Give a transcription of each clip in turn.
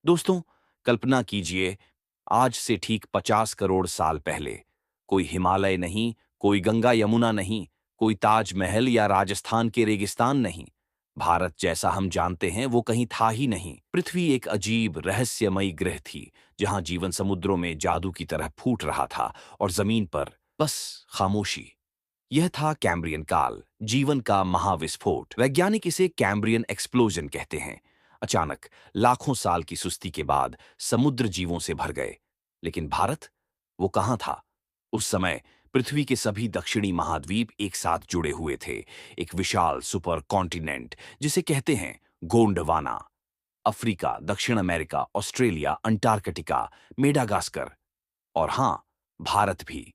दोस्तों, कल्पना कीजिए, आज से ठीक 50 करोड़ साल पहले कोई हिमालय नहीं, कोई गंगा यमुना नहीं, कोई ताजमहल या राजस्थान के रेगिस्तान नहीं। भारत जैसा हम जानते हैं वो कहीं था ही नहीं। पृथ्वी एक अजीब रहस्यमयी ग्रह थी, जहां जीवन समुद्रों में जादू की तरह फूट रहा था और जमीन पर बस खामोशी। यह था कैम्ब्रियन काल, जीवन का महाविस्फोट। वैज्ञानिक इसे कैम्ब्रियन एक्सप्लोजन कहते हैं। अचानक लाखों साल की सुस्ती के बाद समुद्र जीवों से भर गए। लेकिन भारत, वो कहाँ था? उस समय पृथ्वी के सभी दक्षिणी महाद्वीप एक साथ जुड़े हुए थे। एक विशाल सुपर कॉन्टिनेंट जिसे कहते हैं गोंडवाना। अफ्रीका, दक्षिण अमेरिका, ऑस्ट्रेलिया, अंटार्कटिका, मेडागास्कर और हां, भारत भी।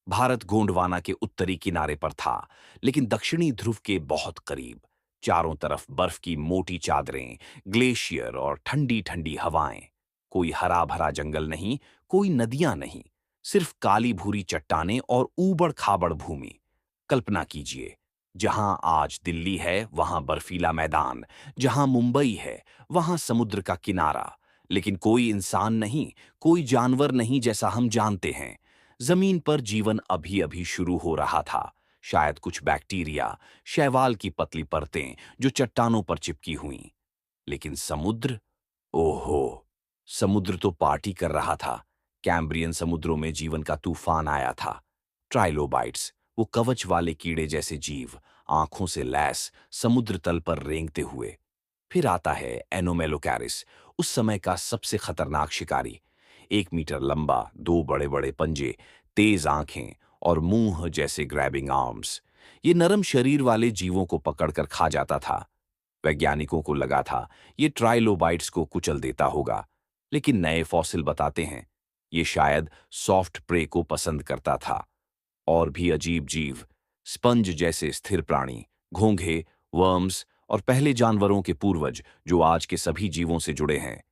भारत गोंडवाना के उत्तरी किनारे पर था, लेकिन दक्षिणी ध्रुव के बहुत करीब। चारों तरफ बर्फ की मोटी चादरें, ग्लेशियर और ठंडी ठंडी हवाएं। कोई हरा भरा जंगल नहीं, कोई नदियां नहीं, सिर्फ काली भूरी चट्टानें और ऊबड़ खाबड़ भूमि। कल्पना कीजिए, जहां आज दिल्ली है वहां बर्फीला मैदान, जहां मुंबई है वहां समुद्र का किनारा। लेकिन कोई इंसान नहीं, कोई जानवर नहीं जैसा हम जानते हैं। जमीन पर जीवन अभी अभी शुरू हो रहा था। शायद कुछ बैक्टीरिया, शैवाल की पतली परतें जो चट्टानों पर चिपकी हुईं। लेकिन समुद्र, ओहो! समुद्र तो पार्टी कर रहा था। कैम्ब्रियन समुद्रों में जीवन का तूफान आया था। ट्राइलोबाइट्स, वो कवच वाले कीड़े जैसे जीव, आंखों से लैस समुद्र तल पर रेंगते हुए। फिर आता है एनोमेलोकैरिस, उस समय का सबसे खतरनाक शिकारी। 1 मीटर लंबा, दो बड़े बड़े पंजे, तेज आंखें और मुंह जैसे ग्रैबिंग आर्म्स। ये नरम शरीर वाले जीवों को पकड़कर खा जाता था। वैज्ञानिकों को लगा था ये ट्राइलोबाइट्स को कुचल देता होगा, लेकिन नए फॉसिल बताते हैं ये शायद सॉफ्ट प्रे को पसंद करता था। और भी अजीब जीव, स्पंज जैसे स्थिर प्राणी, घोंघे, वर्म्स और पहले जानवरों के पूर्वज जो आज के सभी जीवों से जुड़े हैं।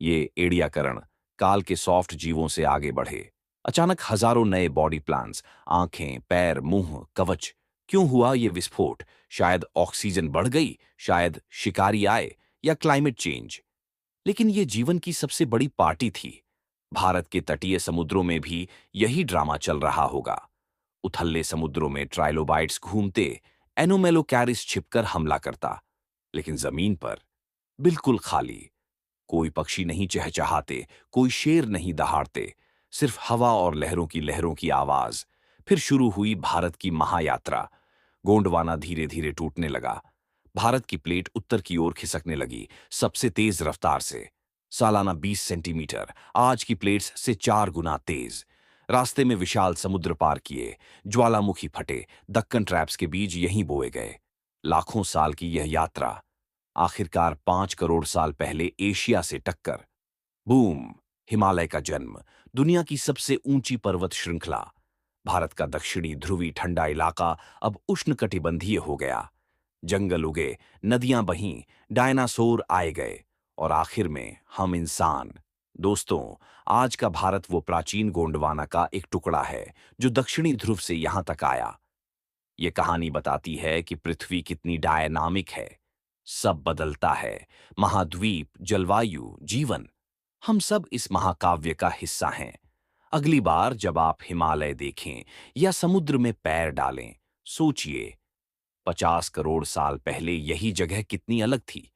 ये एड़ियाकरण काल के सॉफ्ट जीवों से आगे बढ़े। अचानक हजारों नए बॉडी प्लान्स, आंखें, पैर, मुंह, कवच। क्यों हुआ ये विस्फोट? शायद ऑक्सीजन बढ़ गई, शायद शिकारी आए, या क्लाइमेट चेंज। लेकिन ये जीवन की सबसे बड़ी पार्टी थी। भारत के तटीय समुद्रों में भी यही ड्रामा चल रहा होगा। उथले समुद्रों में ट्राइलोबाइट्स घूमते, एनोमेलोकैरिस छिपकर हमला करता। लेकिन जमीन पर बिल्कुल खाली। कोई पक्षी नहीं चहचहाते, कोई शेर नहीं दहाड़ते, सिर्फ हवा और लहरों की आवाज। फिर शुरू हुई भारत की महायात्रा। गोंडवाना धीरे धीरे टूटने लगा। भारत की प्लेट उत्तर की ओर खिसकने लगी, सबसे तेज रफ्तार से। सालाना 20 सेंटीमीटर, आज की प्लेट्स से 4 गुना तेज। रास्ते में विशाल समुद्र पार किए, ज्वालामुखी फटे, दक्कन ट्रैप्स के बीज यहीं बोए गए। लाखों साल की यह यात्रा, आखिरकार 5 करोड़ साल पहले एशिया से टक्कर। बूम! हिमालय का जन्म, दुनिया की सबसे ऊंची पर्वत श्रृंखला। भारत का दक्षिणी ध्रुवी ठंडा इलाका अब उष्णकटिबंधीय हो गया। जंगल उगे, नदियां बहीं, डायनासोर आए गए और आखिर में हम इंसान। दोस्तों, आज का भारत वो प्राचीन गोंडवाना का एक टुकड़ा है जो दक्षिणी ध्रुव से यहां तक आया। ये कहानी बताती है कि पृथ्वी कितनी डायनामिक है। सब बदलता है, महाद्वीप, जलवायु, जीवन। हम सब इस महाकाव्य का हिस्सा हैं। अगली बार जब आप हिमालय देखें या समुद्र में पैर डालें, सोचिए 50 करोड़ साल पहले यही जगह कितनी अलग थी।